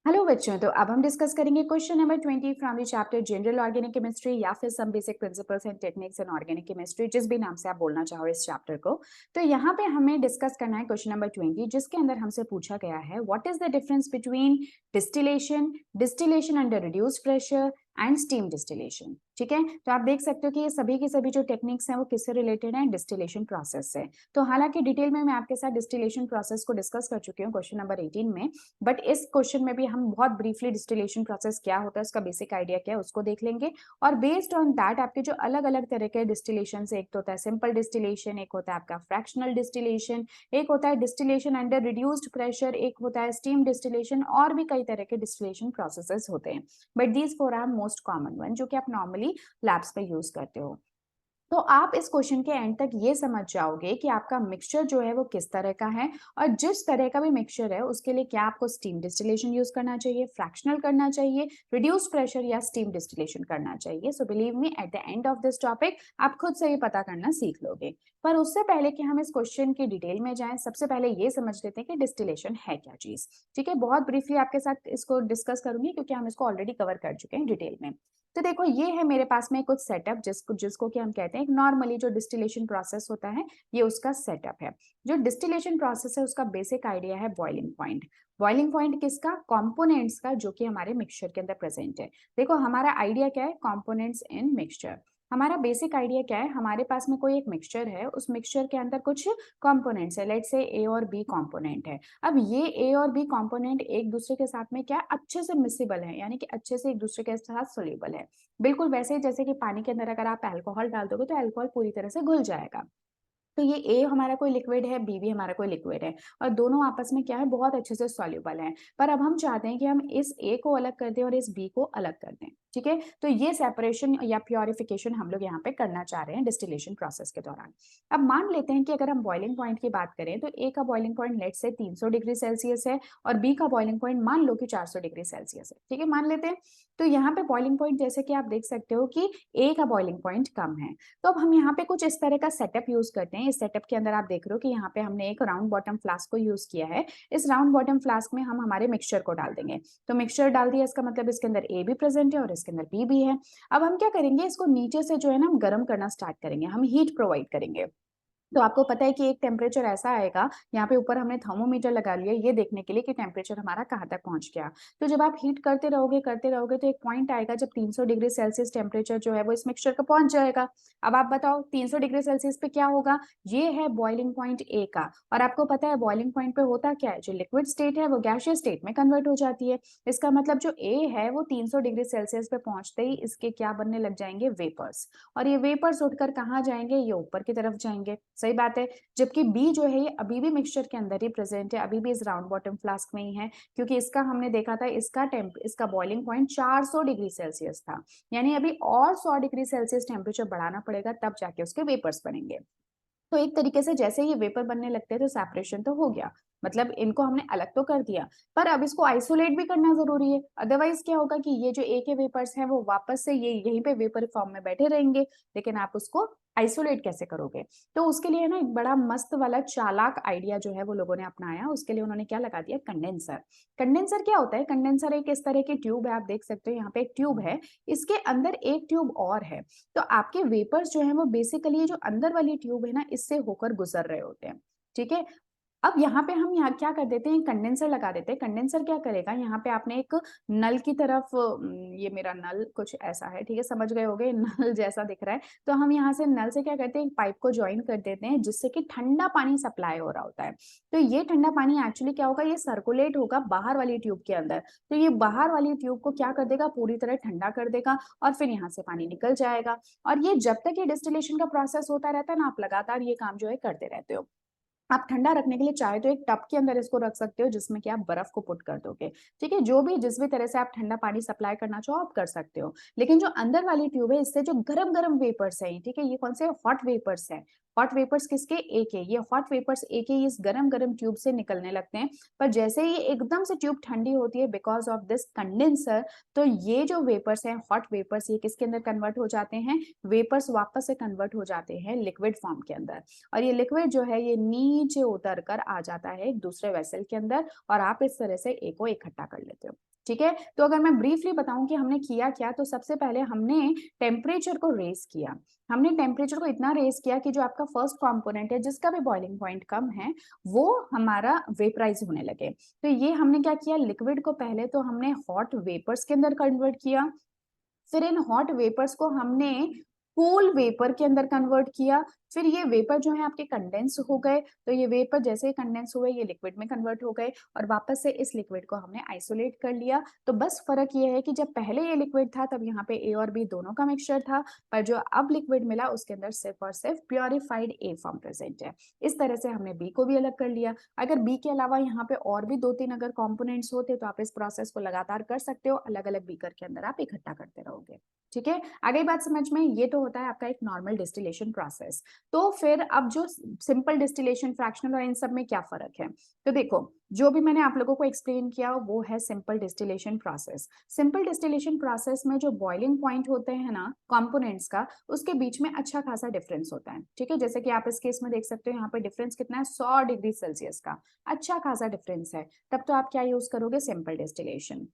Hello बच्चों, तो अब हम डिस्कस करेंगे question number 20 from the chapter general organic chemistry या फिर some basic principles and techniques in organic chemistry, जिस भी नाम से आप बोलना चाहो इस चैप्टर को। तो यहाँ पे हमें डिस्कस करना है क्वेश्चन नंबर 20, जिसके अंदर हमसे पूछा गया है what is the difference between distillation, distillation under reduced pressure and steam distillation. ठीक है, तो आप देख सकते हो कि ये सभी की सभी जो टेक्निक्स हैं वो किससे रिलेटेड हैं, डिस्टिलेशन प्रोसेस से। तो हालांकि डिटेल में मैं आपके साथ डिस्टिलेशन प्रोसेस को डिस्कस कर चुकी हूँ क्वेश्चन नंबर 18 में, बट इस क्वेश्चन में भी हम बहुत ब्रीफली डिस्टिलेशन प्रोसेस क्या होता है, उसका बेसिक आइडिया क्या है, उसको देख लेंगे। और बेस्ड ऑन दैट आपके जो अलग अलग तरह के डिस्टिलेशन से, एक तो होता है सिंपल डिस्टिलेशन, एक होता है आपका फ्रैक्शनल डिस्टिलेशन, एक होता है डिस्टिलेशन अंडर रिड्यूस्ड प्रेशर, एक होता है स्टीम डिस्टिलेशन, और भी कई तरह के डिस्टिलेशन प्रोसेसेस होते हैं। But these four are most common one जो कि आप नॉर्मली लैब्स में यूज करते हो। तो आप इस क्वेश्चन के एंड तक ये समझ जाओगे कि आपका मिक्सचर जो है वो किस तरह का है, और जिस तरह का भी मिक्सचर है उसके लिए क्या आपको स्टीम डिस्टिलेशन यूज करना चाहिए, फ्रैक्शनल करना चाहिए, रिड्यूस्ड प्रेशर या स्टीम डिस्टिलेशन करना चाहिए। So believe me, at the end of this topic आप खुद से ही पता करना सीख लोगे। पर उससे पहले कि हम इस क्वेश्चन की डिटेल में जाएं, सबसे पहले ये समझ लेते हैं कि डिस्टिलेशन है क्या चीज। ठीक है, बहुत ब्रीफली आपके साथ इसको डिस्कस करूंगी क्योंकि हम इसको ऑलरेडी कवर कर चुके हैं डिटेल में। तो देखो, ये है मेरे पास में कुछ सेटअप जिसको जिसको कि हम कहते हैं नॉर्मली जो डिस्टिलेशन प्रोसेस होता है, ये उसका सेटअप है। जो डिस्टिलेशन प्रोसेस है उसका बेसिक आइडिया है बॉइलिंग पॉइंट। बॉइलिंग पॉइंट किसका? कंपोनेंट्स का, जो कि हमारे मिक्सचर के अंदर प्रेजेंट है। देखो, हमारा आइडिया क्या है? Components in mixture. हमारा बेसिक आइडिया क्या है? हमारे पास में कोई एक मिक्सचर है, उस मिक्सचर के अंदर कुछ कंपोनेंट्स है, लेट्स से ए और बी कंपोनेंट है। अब ये ए और बी कंपोनेंट एक दूसरे के साथ में क्या अच्छे से मिसिबल है, यानी कि अच्छे से एक दूसरे के साथ सोल्यूबल है। बिल्कुल वैसे ही जैसे कि पानी के अंदर अगर आप अल्कोहल डाल दोगे तो अल्कोहल पूरी तरह से घुल जाएगा। तो ये ए हमारा कोई लिक्विड है, बी भी हमारा कोई लिक्विड है, और दोनों आपस में क्या है, बहुत अच्छे से सॉल्युबल है। पर अब हम चाहते हैं कि हम इस ए को अलग कर दें और इस बी को अलग कर दें। ठीक है, तो ये सेपरेशन या प्योरिफिकेशन हम लोग यहाँ पे करना चाह रहे हैं डिस्टिलेशन प्रोसेस के दौरान। अब मान लेते हैं कि अगर हम बॉइलिंग पॉइंट की बात करें तो ए का बॉइलिंग पॉइंट लेट से 300 डिग्री सेल्सियस है, और बी का बॉइलिंग पॉइंट मान लो कि 400 डिग्री सेल्सियस है। ठीक है, मान लेते हैं। तो यहाँ पे बॉइलिंग पॉइंट जैसे कि आप देख सकते हो कि ए का बॉइलिंग पॉइंट कम है। तो अब हम यहाँ पे कुछ इस तरह का सेटअप यूज करते हैं। इस सेटअप के अंदर आप देख रहे हो कि यहाँ पे हमने एक राउंड बॉटम फ्लास्क को यूज किया है। इस राउंड बॉटम फ्लास्क में हम हमारे मिक्सचर को डाल देंगे। तो मिक्सचर डाल दिया, इसका मतलब इसके अंदर ए भी प्रेजेंट है और इसके अंदर बी भी है। अब हम क्या करेंगे, इसको नीचे से जो है ना हम गर्म करना स्टार्ट करेंगे, हम हीट प्रोवाइड करेंगे। तो आपको पता है कि एक टेम्परेचर ऐसा आएगा, यहाँ पे ऊपर हमने थर्मोमीटर लगा लिया ये देखने के लिए कि टेम्परेचर हमारा कहाँ तक पहुंच गया। तो जब आप हीट करते रहोगे तो एक पॉइंट आएगा जब 300 डिग्री सेल्सियस टेम्परेचर जो है वो इस मिक्सचर का पहुंच जाएगा। अब आप बताओ 300 डिग्री सेल्सियस पे क्या होगा? ये है बॉइलिंग पॉइंट ए का। और आपको पता है बॉइलिंग पॉइंट पे होता क्या है, जो लिक्विड स्टेट है वो गैसियस स्टेट में कन्वर्ट हो जाती है। इसका मतलब जो ए है वो 300 डिग्री सेल्सियस पे पहुंचते ही इसके क्या बनने लग जाएंगे, वेपर्स। और ये वेपर्स उठकर कहाँ जाएंगे? ये ऊपर की तरफ जाएंगे। सही बात है। जबकि बी जो है ये अभी भी मिक्सचर के अंदर ही प्रेजेंट है, अभी भी इस राउंड बॉटम फ्लास्क में ही है, क्योंकि इसका हमने देखा था इसका बॉइलिंग पॉइंट 400 डिग्री सेल्सियस था। यानी अभी और 100 डिग्री सेल्सियस टेम्परेचर बढ़ाना पड़ेगा, तब जाके उसके वेपर्स बनेंगे। तो एक तरीके से जैसे ये वेपर बनने लगते हैं तो सेपरेशन तो हो गया, मतलब इनको हमने अलग तो कर दिया, पर अब इसको आइसोलेट भी करना जरूरी है। अदरवाइज क्या होगा कि ये जो ए के वेपर्स हैं वो वापस से ये यहीं पे वेपर फॉर्म में बैठे रहेंगे, लेकिन आप उसको आइसोलेट कैसे करोगे? तो उसके लिए ना एक बड़ा मस्त वाला चालाक आइडिया जो है वो लोगों ने अपनाया। उसके लिए उन्होंने क्या लगा दिया, कंडेंसर। कंडेंसर क्या होता है? कंडेंसर एक इस तरह की ट्यूब है, आप देख सकते हो यहाँ पे एक ट्यूब है, इसके अंदर एक ट्यूब और है। तो आपके वेपर्स जो है वो बेसिकली जो अंदर वाली ट्यूब है ना, इससे होकर गुजर रहे होते हैं। ठीक है, अब यहाँ पे हम यहाँ क्या कर देते हैं, कंडेंसर लगा देते हैं। कंडेंसर क्या करेगा, यहाँ पे आपने एक नल की तरफ ये मेरा नल कुछ ऐसा है, ठीक है, समझ गए होगे नल जैसा दिख रहा है। तो हम यहाँ से नल से क्या करते हैं, एक पाइप को ज्वाइन कर देते हैं जिससे कि ठंडा पानी सप्लाई हो रहा होता है। तो ये ठंडा पानी एक्चुअली क्या होगा, ये सर्कुलेट होगा बाहर वाली ट्यूब के अंदर। तो ये बाहर वाली ट्यूब को क्या कर देगा, पूरी तरह ठंडा कर देगा, और फिर यहाँ से पानी निकल जाएगा। और ये जब तक ये डिस्टिलेशन का प्रोसेस होता रहता है ना, आप लगातार ये काम जो है करते रहते हो। आप ठंडा रखने के लिए चाहे तो एक टब के अंदर इसको रख सकते हो जिसमें कि आप बर्फ को पुट कर दोगे। ठीक है, जो भी जिस भी तरह से आप ठंडा पानी सप्लाई करना चाहो आप कर सकते हो। लेकिन जो अंदर वाली ट्यूब है, इससे जो गरम गरम वेपर्स है, ठीक है, ये कौन से हॉट वेपर्स है? हॉट वेपर्स किसके? ए के। ये हॉट वेपर्स ए के इस गरम गरम ट्यूब से निकलने लगते हैं। पर जैसे ही एकदम से ट्यूब ठंडी होती है बिकॉज ऑफ दिस कंडेंसर, तो ये जो वेपर्स हैं, हॉट वेपर्स, ये किसके अंदर कन्वर्ट हो जाते हैं? वेपर्स वापस से कन्वर्ट हो जाते हैं लिक्विड फॉर्म के अंदर। और ये लिक्विड जो है ये नीचे उतर कर आ जाता है एक दूसरे वेसल के अंदर, और आप इस तरह से ए को इकट्ठा कर लेते हो। ठीक है। तो अगर मैं ब्रीफली बताऊं कि हमने किया क्या, तो सबसे पहले हमने टेम्परेचर को रेज किया। हमने टेम्परेचर को इतना रेज किया कि जो आपका फर्स्ट कंपोनेंट है जिसका भी बॉइलिंग पॉइंट कम है वो हमारा वेपराइज होने लगे। तो ये हमने क्या किया, लिक्विड को पहले तो हमने हॉट वेपर्स के अंदर कन्वर्ट किया, फिर इन हॉट वेपर्स को हमने कूल वेपर के अंदर कन्वर्ट किया, फिर ये वेपर जो है आपके कंडेंस हो गए, तो ये वेपर जैसे ही कंडेंस हुए ये लिक्विड में कन्वर्ट हो गए और वापस से इस लिक्विड को हमने आइसोलेट कर लिया। तो बस फर्क ये है कि जब पहले ये लिक्विड था तब यहाँ पे ए और बी दोनों का मिक्सचर था, पर जो अब लिक्विड मिला उसके अंदर सिर्फ और सिर्फ प्योरिफाइड ए फॉर्म प्रेजेंट है। इस तरह से हमने बी को भी अलग कर लिया। अगर बी के अलावा यहाँ पे और भी 2-3 अगर कॉम्पोनेंट्स होते तो आप इस प्रोसेस को लगातार कर सकते हो, अलग अलग बीकर के अंदर आप इकट्ठा करते रहोगे। ठीक है, आ गई बात समझ में। ये तो होता है आपका एक नॉर्मल डिस्टिलेशन प्रोसेस। तो फिर अब जो सिंपल डिस्टिलेशन, फ्रैक्शनल और इन सब में क्या फर्क है, तो देखो जो भी मैंने आप लोगों को एक्सप्लेन किया वो है simple distillation process. Simple distillation process में जो बॉइलिंग पॉइंट होते हैं ना कंपोनेंट्स का, उसके बीच में अच्छा खासा डिफरेंस होता है। ठीक है, जैसे कि आप इस केस में देख सकते हो यहाँ पे डिफरेंस कितना है, 100 डिग्री सेल्सियस का अच्छा खासा डिफरेंस है। तब तो आप क्या यूज करोगे, सिंपल डिस्टिलेशन।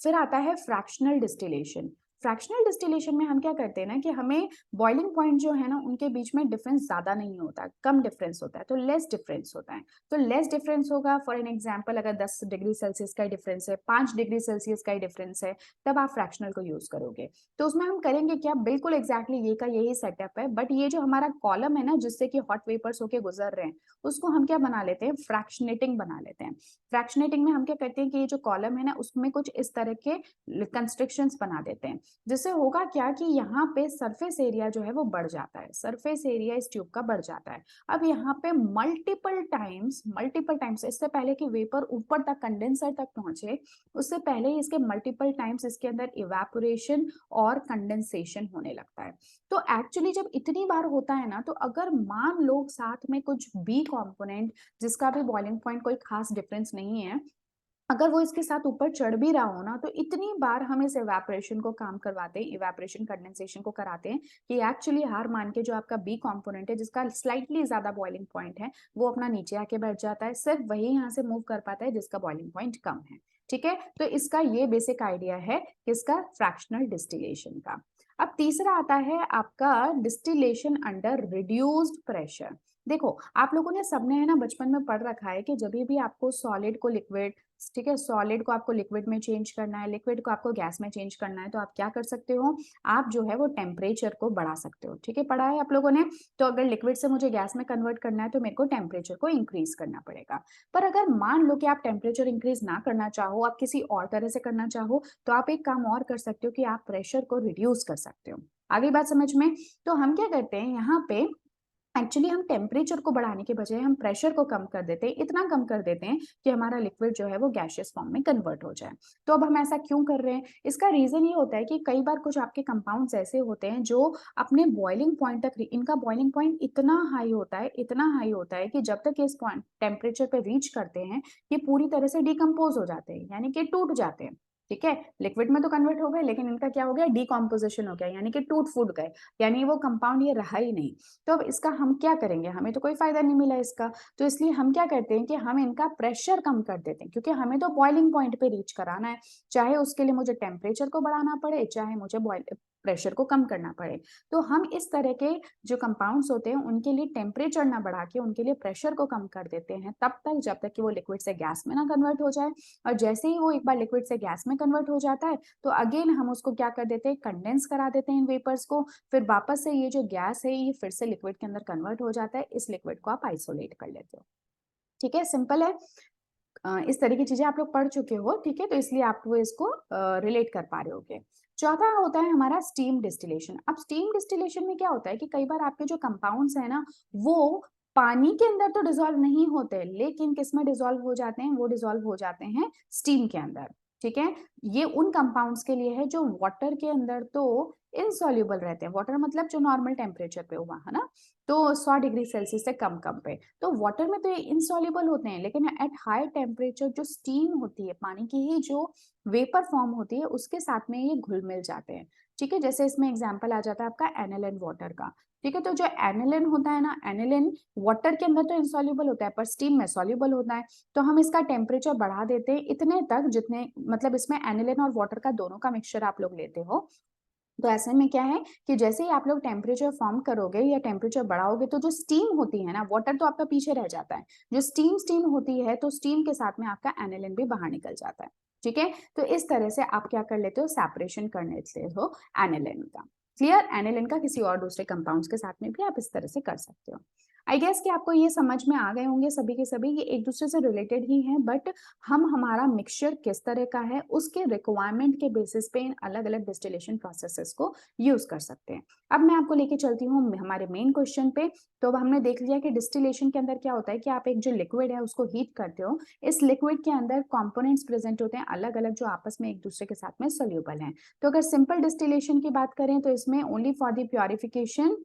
फिर आता है फ्रैक्शनल डिस्टिलेशन। फ्रैक्शनल डिस्टिलेशन में हम क्या करते हैं ना कि हमें बॉइलिंग पॉइंट जो है ना उनके बीच में डिफरेंस ज्यादा नहीं होता, कम डिफरेंस होता है, तो लेस डिफरेंस होता है। तो लेस डिफरेंस होगा, फॉर एन एग्जांपल अगर 10 डिग्री सेल्सियस का डिफरेंस है, 5 डिग्री सेल्सियस का डिफरेंस है, तब आप फ्रैक्शनल को यूज करोगे। तो उसमें हम करेंगे क्या, बिल्कुल एग्जैक्टली ये का यही सेटअप है, बट ये जो हमारा कॉलम है ना जिससे कि हॉट वेपर्स होके गुजर रहे हैं, उसको हम क्या बना लेते हैं, फ्रैक्शनेटिंग बना लेते हैं। फ्रैक्शनेटिंग में हम क्या करते हैं कि ये जो कॉलम है ना उसमें कुछ इस तरह के कंस्ट्रक्शंस बना देते हैं, जिससे होगा क्या कि यहाँ पे सरफेस एरिया जो है वो बढ़ जाता है, सरफेस एरिया इस ट्यूब का बढ़ जाता है। अब यहाँ पे मल्टीपल टाइम्स इससे पहले कि वेपर ऊपर तक कंडेंसर तक पहुंचे, उससे पहले ही इसके मल्टीपल टाइम्स इसके अंदर इवेपोरेशन और कंडेंसेशन होने लगता है। तो एक्चुअली जब इतनी बार होता है ना, तो अगर मान लो साथ में कुछ बी कंपोनेंट जिसका भी बॉइलिंग पॉइंट कोई खास डिफरेंस नहीं है, अगर वो इसके साथ ऊपर चढ़ भी रहा हो ना, तो इतनी बार हम इस इवेपोरेशन को काम करवाते हैं, इवेपोरेशन कंडेंसेशन को कराते हैं कि एक्चुअली हार मान के जो आपका बी कंपोनेंट है जिसका स्लाइटली ज्यादा बॉइलिंग पॉइंट है, वो अपना नीचे आके बैठ जाता है, सिर्फ वही यहाँ से मूव कर पाता है जिसका बॉइलिंग पॉइंट कम है। ठीक है, तो इसका ये बेसिक आइडिया है किसका, फ्रैक्शनल डिस्टिलेशन का। अब तीसरा आता है आपका डिस्टिलेशन अंडर रिड्यूस्ड प्रेशर। देखो आप लोगों ने सबने है ना बचपन में पढ़ रखा है कि जब भी आपको सॉलिड को लिक्विड, ठीक है, सॉलिड को आपको लिक्विड में चेंज करना है, लिक्विड को आपको गैस में चेंज करना है, तो आप क्या कर सकते हो, आप जो है वो टेम्परेचर को बढ़ा सकते हो। ठीक है, पढ़ा है आप लोगों ने। तो अगर लिक्विड से मुझे गैस में कन्वर्ट करना है तो मेरे को टेम्परेचर को इंक्रीज करना पड़ेगा। पर अगर मान लो कि आप टेम्परेचर इंक्रीज ना करना चाहो, आप किसी और तरह से करना चाहो, तो आप एक काम और कर सकते हो कि आप प्रेशर को रिड्यूस कर सकते हो। आगे बात समझ में। तो हम क्या करते हैं यहाँ पे, एक्चुअली हम टेम्परेचर को बढ़ाने के बजाय हम प्रेशर को कम कर देते हैं, इतना कम कर देते हैं कि हमारा लिक्विड जो है वो गैसियस फॉर्म में कन्वर्ट हो जाए। तो अब हम ऐसा क्यों कर रहे हैं, इसका रीजन ये होता है कि कई बार कुछ आपके कंपाउंड्स ऐसे होते हैं जो अपने बॉइलिंग पॉइंट तक, इनका बॉइलिंग पॉइंट इतना हाई होता है, इतना हाई होता है कि जब तक इस पॉइंट टेम्परेचर पे रीच करते हैं ये पूरी तरह से डिकम्पोज हो जाते हैं, यानी कि टूट जाते हैं। ठीक है, लिक्विड में तो कन्वर्ट हो गए लेकिन इनका क्या हो गया, डिकम्पोजिशन हो गया, यानी कि टूट फूट गए, यानी वो कंपाउंड ये रहा ही नहीं। तो अब इसका हम क्या करेंगे, हमें तो कोई फायदा नहीं मिला इसका। तो इसलिए हम क्या करते हैं कि हम इनका प्रेशर कम कर देते हैं, क्योंकि हमें तो बॉइलिंग पॉइंट पे रीच कराना है, चाहे उसके लिए मुझे टेम्परेचर को बढ़ाना पड़े, चाहे मुझे बॉइल प्रेशर को कम करना पड़े। तो हम इस तरह के जो कंपाउंड्स होते हैं उनके लिए टेम्परेचर ना बढ़ा के उनके लिए प्रेशर को कम कर देते हैं, तब तक जब तक कि वो लिक्विड से गैस में ना कन्वर्ट हो जाए। और जैसे ही वो एक बार लिक्विड से गैस में कन्वर्ट हो जाता है, तो अगेन हम उसको क्या कर देते हैं, कंडेंस करा देते हैं इन वेपर्स को, फिर वापस से ये जो गैस है ये फिर से लिक्विड के अंदर कन्वर्ट हो जाता है, इस लिक्विड को आप आइसोलेट कर लेते हो। ठीक है, सिंपल है। इस तरह की चीजें आप लोग पढ़ चुके हो, ठीक है, तो इसलिए आप वो इसको रिलेट कर पा रहे होगे। चौथा होता है हमारा स्टीम डिस्टिलेशन। अब स्टीम डिस्टिलेशन में क्या होता है कि कई बार आपके जो कंपाउंड्स है ना वो पानी के अंदर तो डिसॉल्व नहीं होते, लेकिन किस में डिसॉल्व हो जाते हैं, वो डिसॉल्व हो जाते हैं स्टीम के अंदर। ठीक है, ये उन कंपाउंड्स के लिए है जो वाटर के अंदर तो इनसॉल्युबल रहते हैं, वाटर मतलब जो नॉर्मल टेम्परेचर पे हुआ है ना, तो 100 डिग्री सेल्सियस से कम कम पे, तो वाटर में तो ये इनसॉल्युबल होते हैं, लेकिन एट हाई टेम्परेचर जो स्टीम होती है, पानी की ही जो वेपर फॉर्म होती है, उसके साथ में ये घुल मिल जाते हैं। ठीक है, जैसे इसमें एग्जाम्पल आ जाता है आपका एनिलिन वाटर का। ठीक है, तो जो एनिलिन होता है ना, एनिलिन वाटर के अंदर तो इंसॉल्युबल होता है पर स्टीम में सॉल्युबल होता है। तो हम इसका टेम्परेचर बढ़ा देते हैं इतने तक जितने, मतलब इसमें एनिलिन और वाटर का दोनों का मिक्सचर आप लोग लेते हो। तो ऐसे में क्या है कि जैसे ही आप लोग टेम्परेचर फॉर्म करोगे या टेम्परेचर बढ़ाओगे तो जो स्टीम होती है ना, वाटर तो आपका पीछे रह जाता है, जो स्टीम होती है तो स्टीम के साथ में आपका एनिलिन भी बाहर निकल जाता है। ठीक है, तो इस तरह से आप क्या कर लेते हो, सेपरेशन कर लेते हो एनिलिन का। क्लियर, एनिलिन का किसी और दूसरे कंपाउंड्स के साथ में भी आप इस तरह से कर सकते हो। आई गेस कि आपको ये समझ में आ गए होंगे सभी के सभी, ये एक दूसरे से रिलेटेड ही हैं, बट हम हमारा मिक्सचर किस तरह का है उसके रिक्वायरमेंट के बेसिस पे इन अलग अलग डिस्टिलेशन प्रोसेसेस को यूज कर सकते हैं। अब मैं आपको लेके चलती हूँ हमारे मेन क्वेश्चन पे। तो अब हमने देख लिया कि डिस्टिलेशन के अंदर क्या होता है कि आप एक जो लिक्विड है उसको हीट करते हो, इस लिक्विड के अंदर कंपोनेंट्स प्रेजेंट होते हैं अलग अलग जो आपस में एक दूसरे के साथ में सोल्यूबल हैं। तो अगर सिंपल डिस्टिलेशन की बात करें तो इसमें only for the purification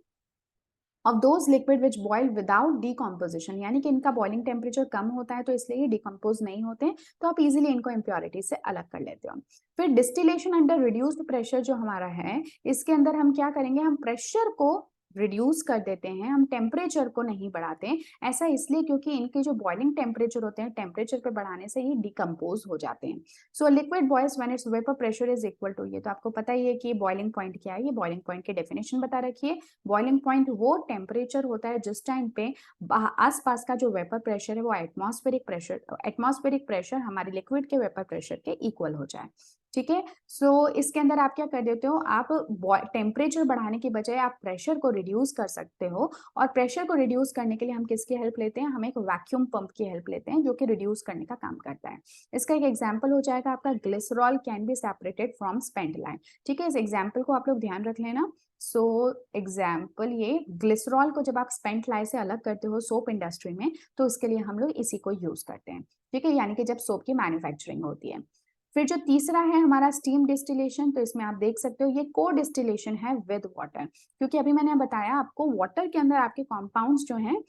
of those liquid which boil without decomposition, यानी कि इनका बॉइलिंग टेम्परेचर कम होता है तो इसलिए ये डिकम्पोज नहीं होते, तो आप इजीली इनको इम्प्योरिटी से अलग कर लेते हो। फिर डिस्टिलेशन अंडर रिड्यूस्ड प्रेशर जो हमारा है, इसके अंदर हम क्या करेंगे, हम प्रेशर को रिड्यूस कर देते हैं, हम टेम्परेचर को नहीं बढ़ाते। ऐसा इसलिए क्योंकि इनके जो बॉइलिंग टेम्परेचर होते हैं, टेम्परेचर पे बढ़ाने से ये डिकम्पोज हो जाते हैं। So liquid boils when its vapour pressure is equal to, ये तो आपको पता ही है कि बॉइलिंग पॉइंट क्या है, ये बॉइलिंग पॉइंट की डेफिनेशन बता रखी है। बॉइलिंग पॉइंट वो टेम्परेचर होता है जिस टाइम पे आसपास का जो वेपर प्रेशर है वो एटमॉस्फेरिक प्रेशर हमारे लिक्विड के वेपर प्रेशर के इक्वल हो जाए। ठीक है, सो इसके अंदर आप क्या कर देते हो, आप टेम्परेचर बढ़ाने की बजाय आप प्रेशर को रिड्यूस कर सकते हो। और प्रेशर को रिड्यूस करने के लिए हम किसकी हेल्प लेते हैं, हम एक वैक्यूम पंप की हेल्प लेते हैं जो कि रिड्यूस करने का काम करता है। इसका एक एग्जाम्पल हो जाएगा आपका glycerol can be separated from spendline. ठीक है, इस एग्जाम्पल को आप लोग ध्यान रख लेना। सो एग्जाम्पल, ये ग्लिसरॉल को जब आप स्पेंट लाई से अलग करते हो सोप इंडस्ट्री में, तो उसके लिए हम लोग इसी को यूज करते हैं। ठीक है, यानी कि जब सोप की मैन्युफैक्चरिंग होती है। फिर जो तीसरा है हमारा स्टीम डिस्टिलेशन, तो इसमें आप देख सकते हो ये को डिस्टिलेशन है विद वाटर, क्योंकि अभी मैंने बताया आपको वाटर के अंदर आपके कॉम्पाउंड्स जो हैं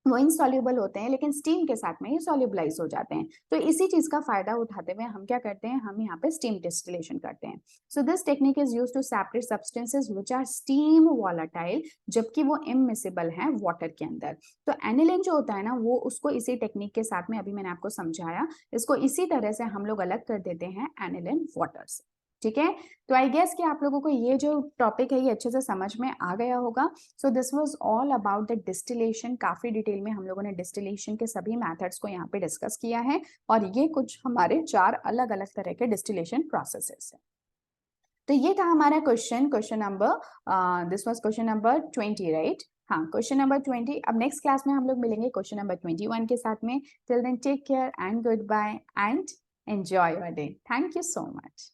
वो इनसॉल्युबल होते हैं, लेकिन स्टीम के साथ में ये सॉल्युबलाइज हो जाते हैं। तो इसी चीज का फायदा उठाते हुए हम क्या करते हैं, हम यहाँ पे स्टीम डिस्टिलेशन करते हैं। So this technique is used to separate substances which are steam volatile, जबकि वो इममिसिबल हैं वाटर के अंदर। तो एनिलिन जो होता है ना, वो उसको इसी टेक्निक के साथ में अभी मैंने आपको समझाया, इसको इसी तरह से हम लोग अलग कर देते हैं एनिलिन वाटर से। ठीक है, तो आई गेस कि आप लोगों को ये जो टॉपिक है ये अच्छे से समझ में आ गया होगा। So this was all about the distillation. काफी डिटेल में हम लोगों ने डिस्टिलेशन के सभी मेथड्स को यहाँ पे डिस्कस किया है, और ये कुछ हमारे 4 अलग अलग तरह के डिस्टिलेशन प्रोसेसेस है। तो ये था हमारा question number, this was question number 20, right? हाँ, क्वेश्चन नंबर 20। अब नेक्स्ट क्लास में हम लोग मिलेंगे क्वेश्चन नंबर 21 के साथ में। Till then take care and goodbye and enjoy your day. Thank you so much.